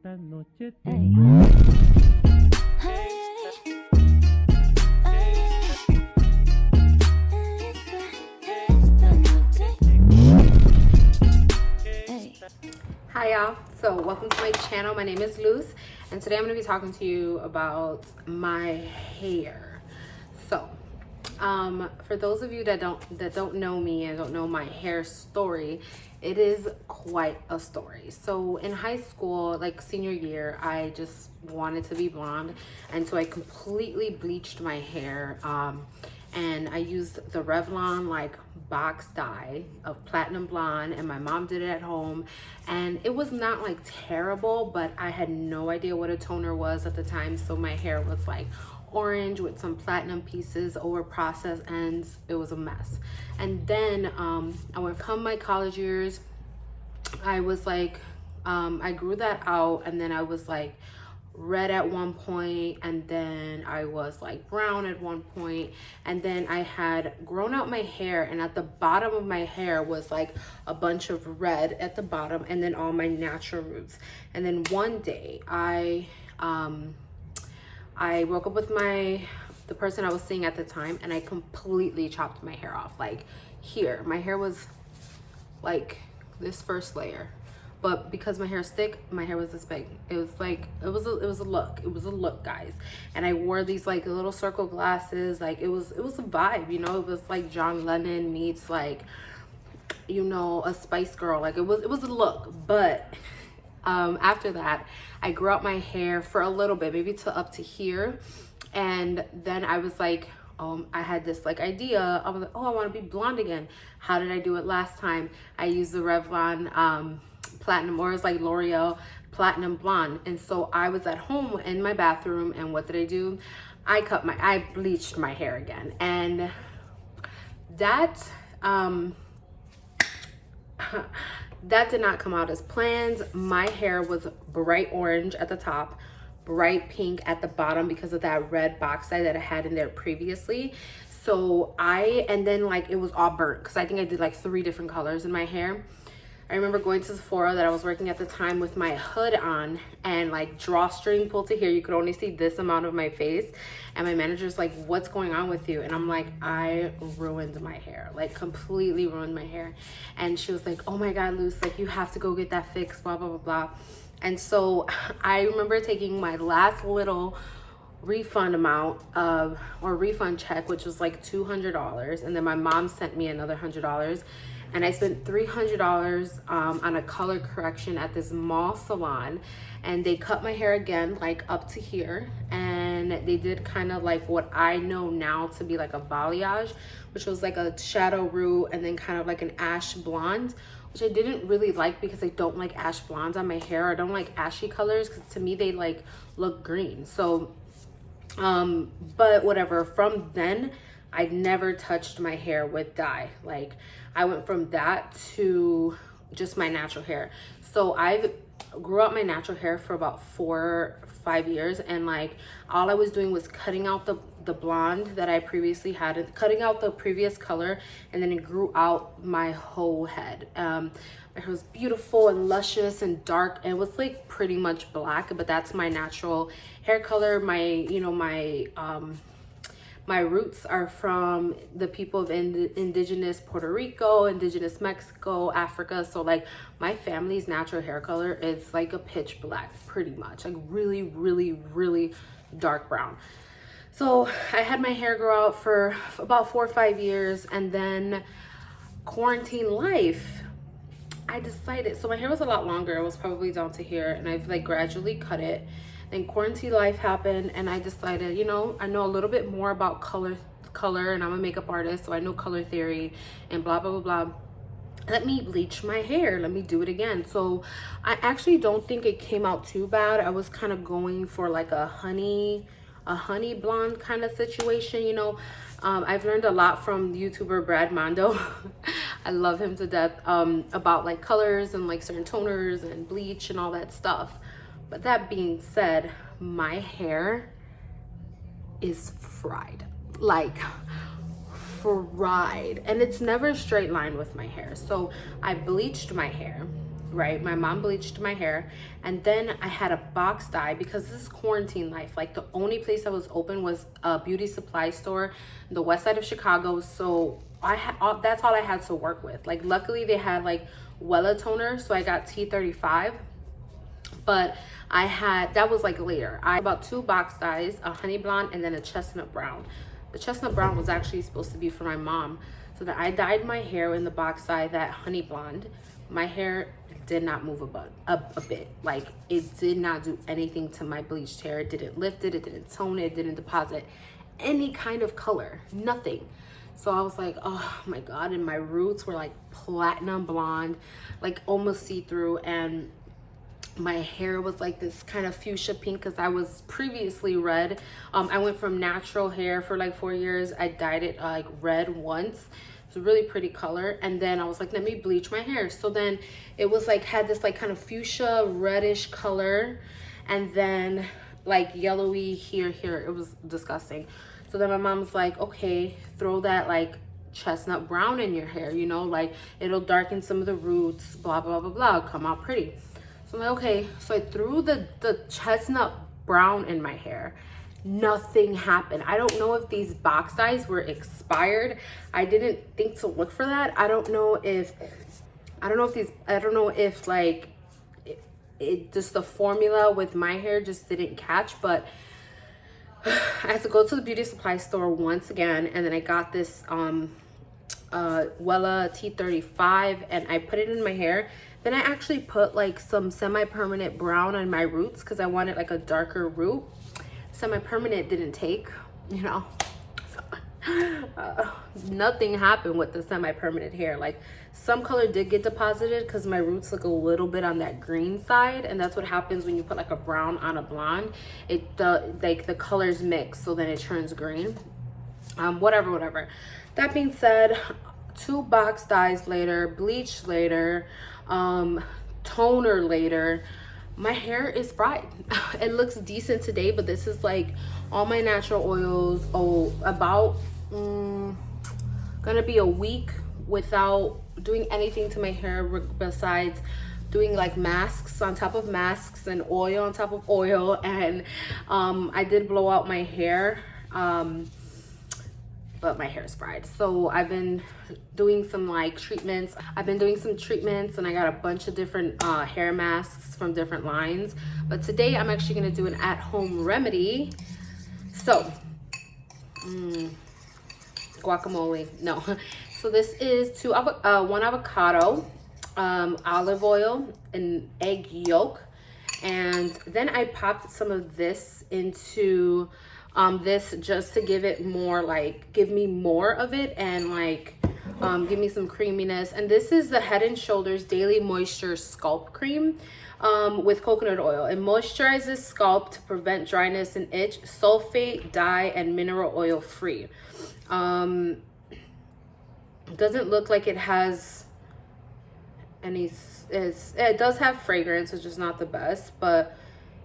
esta noche Hi y'all, so welcome to my channel. My name is Luz and today I'm going to be talking to you about my hair. So for those of you that don't know me and don't know my hair story, it is quite a story. So in high school, like senior year, I just wanted to be blonde, and so I completely bleached my hair, and I used the Revlon like box dye of platinum blonde, and my mom did it at home, and it was not like terrible, but I had no idea what a toner was at the time, so my hair was like orange with some platinum pieces over processed ends. It was a mess. And then I went come my college years, I was like I grew that out, and then I was like red at one point, and then I was like brown at one point, and then I had grown out my hair, and at the bottom of my hair was like a bunch of red at the bottom, and then all my natural roots. And then one day I woke up with the person I was seeing at the time, and I completely chopped my hair off. Like here, my hair was like this first layer, but because my hair is thick, my hair was this big. It was like, it was a look, guys. And I wore these like little circle glasses. Like it was a vibe, you know. It was like John Lennon meets like, you know, a Spice Girl. Like it was a look. But after that, I grew out my hair for a little bit, maybe to up to here, and then I was like, I had this like idea. I was like, oh, I want to be blonde again. How did I do it last time? I used the Revlon platinum, or it's like L'Oreal platinum blonde. And so I was at home in my bathroom, and what did I do? I bleached my hair again, and that that did not come out as planned. My hair was bright orange at the top, bright pink at the bottom because of that red box dye that I had in there previously. So and then like it was all burnt because I think I did like 3 different colors in my hair. I remember going to Sephora that I was working at the time with my hood on, and like drawstring pulled to here. You could only see this amount of my face. And my manager's like, what's going on with you? And I'm like, I ruined my hair, like completely ruined my hair. And she was like, oh my God, Luce, like you have to go get that fixed, blah, blah, blah, blah. And so I remember taking my last little refund amount or refund check, which was like $200. And then my mom sent me another $100. And I spent $300 on a color correction at this mall salon, and they cut my hair again, like up to here, and they did kind of like what I know now to be like a balayage, which was like a shadow root and then kind of like an ash blonde, which I didn't really like because I don't like ash blondes on my hair. I don't like ashy colors because to me they like look green. So but whatever, from then I never touched my hair with dye. Like I went from that to just my natural hair. So I grew out my natural hair for about 4 or 5 years, and like all I was doing was cutting out the blonde that I previously had, cutting out the previous color, and then it grew out my whole head. My hair was beautiful and luscious and dark, and it was like pretty much black, but that's my natural hair color. My roots are from the people of indigenous Puerto Rico, indigenous Mexico, Africa. So like my family's natural hair color is like a pitch black, pretty much, like really, really, really dark brown. So I had my hair grow out for about 4 or 5 years, and then quarantine life, I decided, so my hair was a lot longer. It was probably down to here, and I've like gradually cut it. Then quarantine life happened, and I decided, you know, I know a little bit more about color, and I'm a makeup artist, so I know color theory and blah, blah, blah, blah. Let me bleach my hair. Let me do it again. So I actually don't think it came out too bad. I was kind of going for like a honey blonde kind of situation, you know. I've learned a lot from YouTuber Brad Mondo. I love him to death, about like colors and like certain toners and bleach and all that stuff. But that being said, my hair is fried, like fried, and it's never a straight line with my hair. So I bleached my hair, right? My mom bleached my hair, and then I had a box dye because this is quarantine life. Like, the only place that was open was a beauty supply store, the west side of Chicago. So that's all I had to work with. Like, luckily they had like Wella toner, so I got T35. But that was like later. I about 2 box dyes, a honey blonde and then a chestnut brown. The chestnut brown was actually supposed to be for my mom. So that I dyed my hair in the box dye, that honey blonde. My hair did not move a bit. Like, it did not do anything to my bleached hair. It didn't lift it, it didn't tone it, it didn't deposit any kind of color, nothing. So I was like, oh my God. And my roots were like platinum blonde, like almost see-through. And my hair was like this kind of fuchsia pink because I was previously red. I went from natural hair for like 4 years. I dyed it like red once. It's a really pretty color. And then I was like, let me bleach my hair. So then it was like, had this like kind of fuchsia reddish color, and then like yellowy here. It was disgusting. So then my mom's like, okay, throw that like chestnut brown in your hair, you know, like it'll darken some of the roots, blah, blah, blah, blah, come out pretty. So I'm like, okay. So I threw the chestnut brown in my hair. Nothing happened. I don't know if these box dyes were expired. I didn't think to look for that. I don't know if like it just, the formula with my hair just didn't catch. But I had to go to the beauty supply store once again, and then I got this Wella T35, and I put it in my hair. Then I actually put like some semi-permanent brown on my roots because I wanted like a darker root. Semi-permanent didn't take, you know. Nothing happened with the semi-permanent hair. Like, some color did get deposited because my roots look a little bit on that green side, and that's what happens when you put like a brown on a blonde. Like the colors mix, so then it turns green. Whatever. That being said, 2 box dyes later, bleach later, toner later, my hair is fried. It looks decent today, but this is like all my natural oils. About gonna be a week without doing anything to my hair besides doing like masks on top of masks and oil on top of oil. And I did blow out my hair, but my hair is fried. So I've been doing some like treatments. And I got a bunch of different hair masks from different lines. But today I'm actually gonna do an at-home remedy. So, guacamole, no. So this is 1 avocado, olive oil, an egg yolk. And then I popped some of this into this just to give it more, like give me more of it, and like give me some creaminess. And this is the Head and Shoulders Daily Moisture Scalp Cream with coconut oil. It moisturizes scalp to prevent dryness and itch, sulfate, dye, and mineral oil free. Doesn't look like it has any, it does have fragrance, which is not the best, but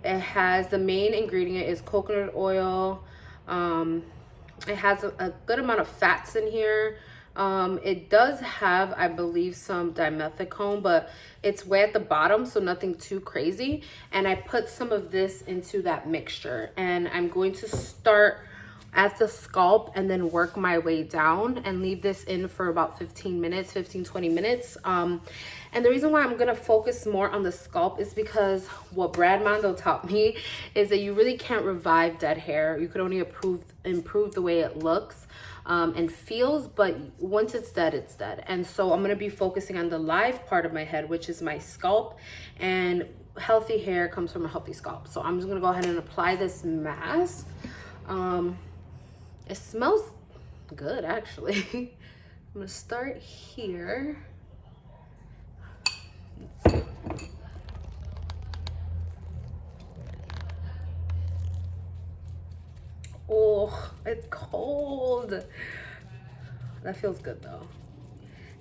it has, the main ingredient is coconut oil. It has a good amount of fats in here. It does have, I believe, some dimethicone, but it's way at the bottom, so nothing too crazy. And I put some of this into that mixture, and I'm going to start at the scalp and then work my way down and leave this in for about 20 minutes. And the reason why I'm gonna focus more on the scalp is because what Brad Mondo taught me is that you really can't revive dead hair. You could only improve the way it looks and feels, but once it's dead, it's dead. And so I'm gonna be focusing on the live part of my head, which is my scalp, and healthy hair comes from a healthy scalp. So I'm just gonna go ahead and apply this mask. It smells good, actually. I'm gonna start here. Oh, it's cold. That feels good though.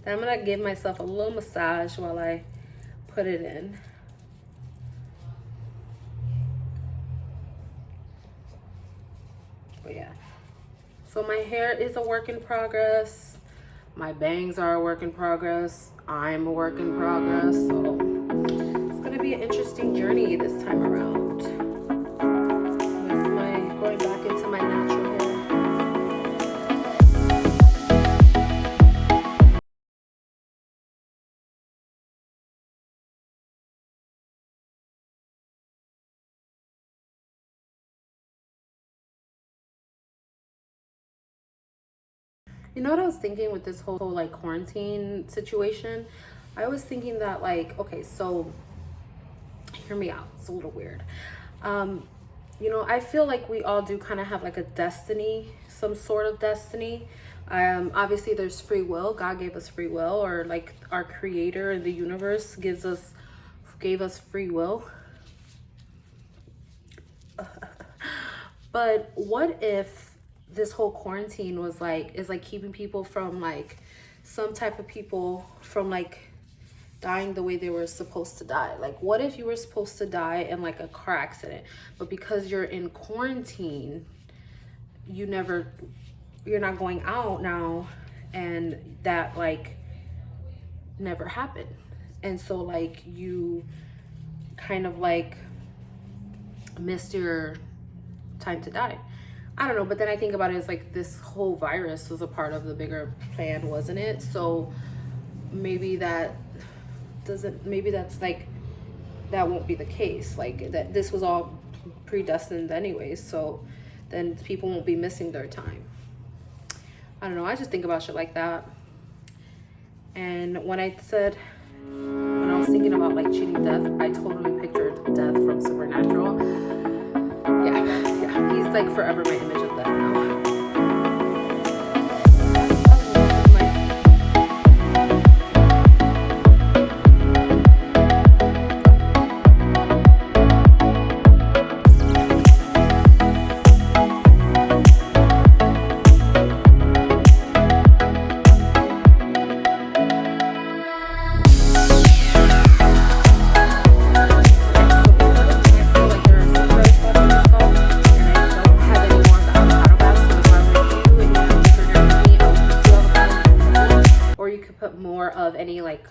Then I'm gonna give myself a little massage while I put it in. But yeah. So my hair is a work in progress. My bangs are a work in progress. I'm a work in progress. So be an interesting journey this time around with my going back into my natural hair. You know what I was thinking with this whole like quarantine situation? I was thinking that like, okay, so hear me out. It's a little weird. You know, I feel like we all do kind of have like a destiny, some sort of destiny. Obviously there's free will. God gave us free will, or like our creator in the universe gave us free will. But what if this whole quarantine is like keeping people from like some type of people from like dying the way they were supposed to die? Like, what if you were supposed to die in like a car accident, but because you're in quarantine, you're not going out now, and that like never happened, and so like you kind of like missed your time to die. I don't know, but then I think about it as like this whole virus was a part of the bigger plan, wasn't it? So maybe that's like, that won't be the case. Like that this was all predestined anyways, so then people won't be missing their time. I don't know, I just think about shit like that. And when I was thinking about like cheating death, I totally pictured death from Supernatural. Yeah, he's like forever my image of death now.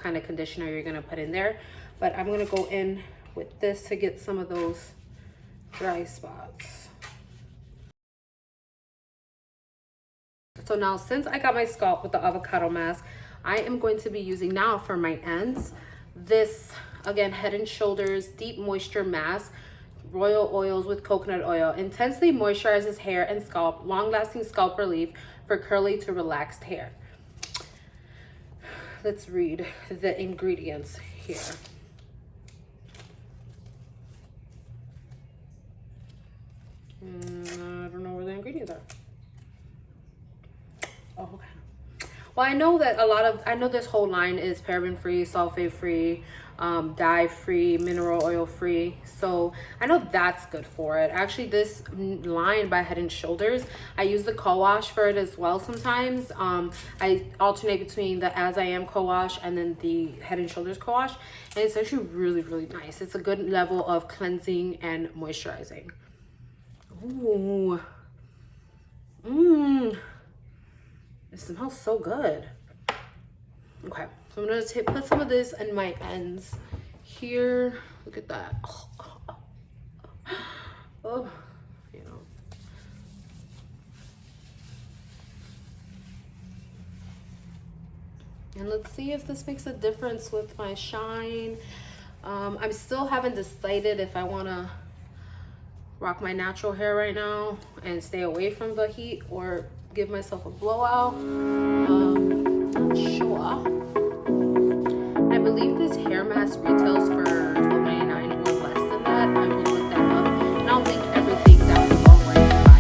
Kind of conditioner you're gonna put in there, but I'm gonna go in with this to get some of those dry spots. So now, since I got my scalp with the avocado mask, I am going to be using now for my ends this, again, Head and Shoulders Deep Moisture Mask, royal oils with coconut oil. Intensely moisturizes hair and scalp, long-lasting scalp relief for curly to relaxed hair. Let's read the ingredients here. I don't know where the ingredients are. Oh, okay. Well, I know that I know this whole line is paraben free, sulfate free, dye free, mineral oil free. So I know that's good for it. Actually, this line by Head and Shoulders, I use the co-wash for it as well sometimes. I alternate between the As I Am co-wash and then the Head and Shoulders co-wash. And it's actually really, really nice. It's a good level of cleansing and moisturizing. Ooh. It smells so good. Okay, so I'm gonna put some of this in my ends here. Look at that. Oh, you know. And let's see if this makes a difference with my shine. I still haven't decided if I wanna rock my natural hair right now and stay away from the heat or give myself a blowout. Not sure. I believe this hair mask retails for $12.99 or less than that. I will look that up, and I'll link everything down below where you can buy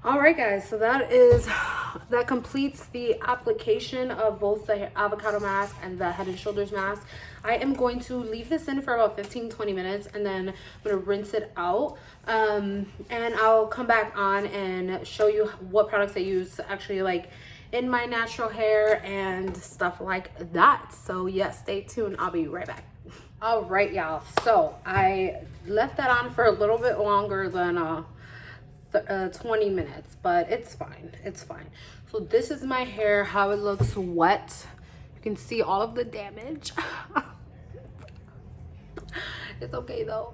All right, guys, so that is that completes the application of both the avocado mask and the Head and Shoulders mask. I am going to leave this in for about 15-20 minutes, and then I'm going to rinse it out, and I'll come back on and show you what products I use actually like in my natural hair and stuff like that. So yes, stay tuned. I'll be right back. All right, y'all, so I left that on for a little bit longer than 20 minutes, but it's fine. It's fine. So this is my hair, how it looks wet. You can see all of the damage. It's okay though.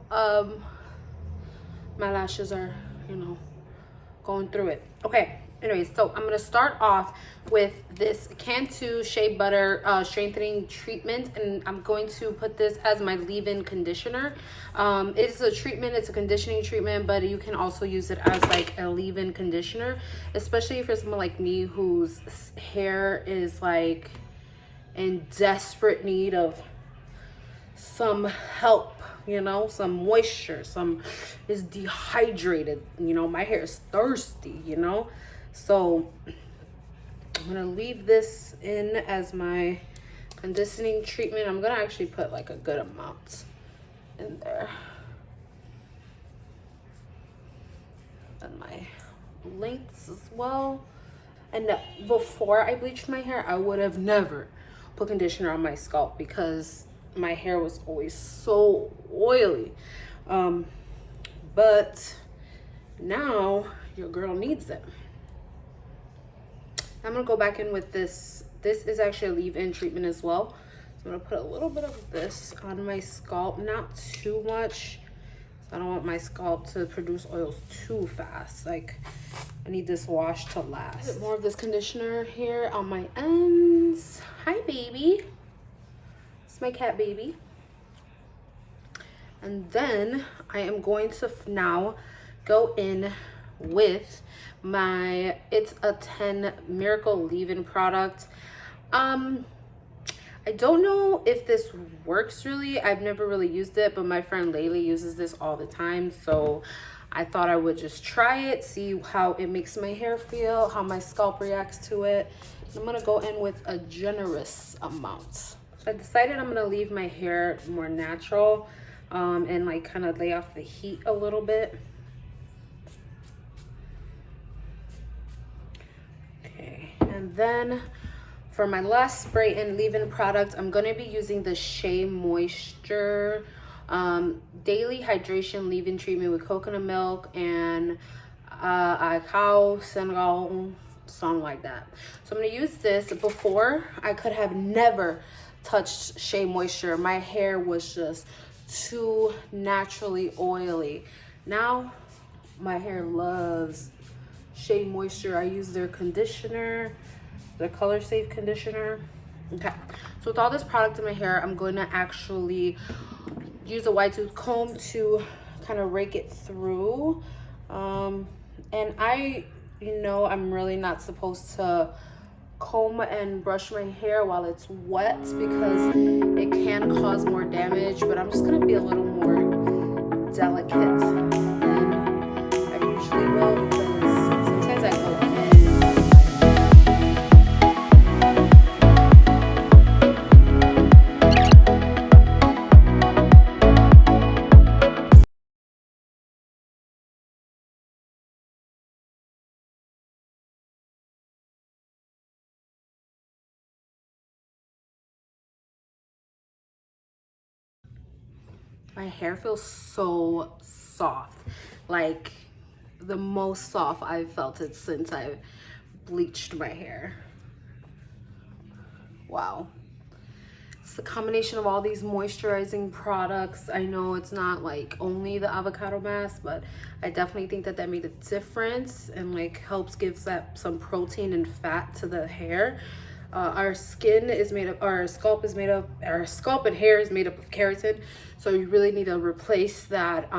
My lashes are, you know, going through it. Okay, anyways, so I'm gonna start off with this Cantú Shea Butter strengthening treatment, and I'm going to put this as my leave-in conditioner. It's a treatment, it's a conditioning treatment, but you can also use it as like a leave-in conditioner, especially for someone like me whose hair is like in desperate need of some help, you know, some moisture, some is dehydrated, you know, my hair is thirsty, you know. So I'm gonna leave this in as my conditioning treatment. I'm gonna actually put like a good amount in there. And my lengths as well. And before I bleached my hair, I would have never put conditioner on my scalp because my hair was always so oily. But now your girl needs it. I'm gonna go back in with this. This is actually a leave-in treatment as well. So I'm gonna put a little bit of this on my scalp, not too much. I don't want my scalp to produce oils too fast. Like, I need this wash to last. A bit more of this conditioner here on my ends. Hi, baby. It's my cat baby. And then I am going to now go in with my It's a 10 Miracle Leave-In product. I don't know if this works really. I've never really used it, but my friend Laylee uses this all the time. So I thought I would just try it, see how it makes my hair feel, how my scalp reacts to it. I'm gonna go in with a generous amount. So I decided I'm gonna leave my hair more natural and like kind of lay off the heat a little bit. Okay, and then for my last spray and leave-in product, I'm going to be using the Shea Moisture Daily Hydration Leave-In Treatment with coconut milk and Avocado, something like that. So I'm going to use this. Before, I could have never touched Shea Moisture. My hair was just too naturally oily. Now, my hair loves Shea Moisture. I use their conditioner, the Color Safe conditioner. Okay, so with all this product in my hair, I'm going to actually use a wide tooth comb to kind of rake it through. And I'm really not supposed to comb and brush my hair while it's wet because it can cause more damage, but I'm just gonna be a little more delicate than I usually will because sometimes I go ahead. My hair feels so soft, like the most soft I've felt it since I've bleached my hair. Wow. It's the combination of all these moisturizing products. I know it's not like only the avocado mask, but I definitely think that made a difference and like helps give that some protein and fat to the hair. Our scalp and hair is made up of keratin, so you really need to replace that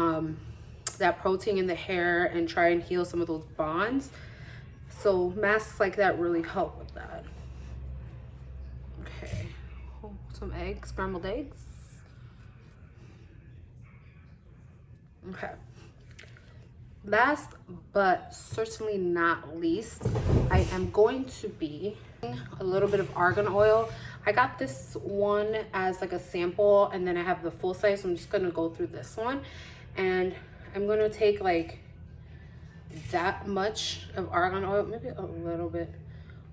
that protein in the hair and try and heal some of those bonds. So masks like that really help with that. Okay, some eggs, scrambled eggs. Okay, last but certainly not least, I am going to be a little bit of argan oil. I got this one as like a sample, and then I have the full size, so I'm just gonna go through this one, and I'm gonna take like that much of argan oil, maybe a little bit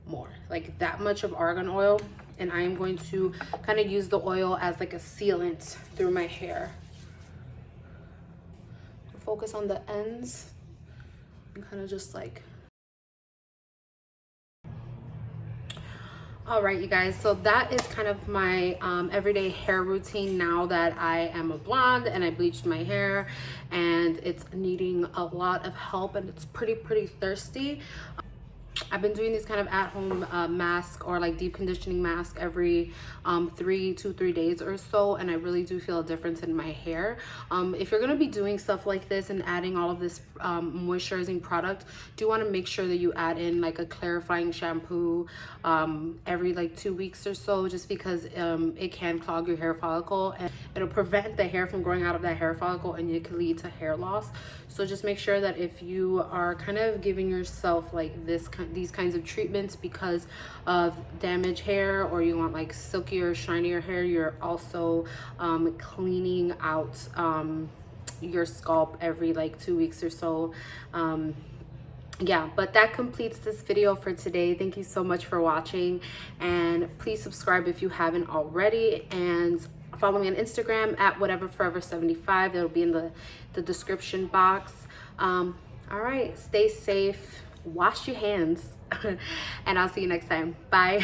more, like that much of argan oil, and I am going to kind of use the oil as like a sealant through my hair. Focus on the ends and kind of just like. All right, you guys, so that is kind of my everyday hair routine now that I am a blonde and I bleached my hair and it's needing a lot of help and it's pretty thirsty. I've been doing these kind of at-home mask or like deep conditioning mask every 3 days or so, and I really do feel a difference in my hair. If you're gonna be doing stuff like this and adding all of this moisturizing product, do want to make sure that you add in like a clarifying shampoo every like 2 weeks or so, just because it can clog your hair follicle and it'll prevent the hair from growing out of that hair follicle, and it can lead to hair loss. So just make sure that if you are kind of giving yourself like these kinds of treatments because of damaged hair, or you want like silkier, shinier hair, you're also cleaning out your scalp every like 2 weeks or so. Yeah, but that completes this video for today. Thank you so much for watching, and please subscribe if you haven't already, and follow me on Instagram at whateverforever75. That'll be in the description box. All right, stay safe, wash your hands, and I'll see you next time. Bye.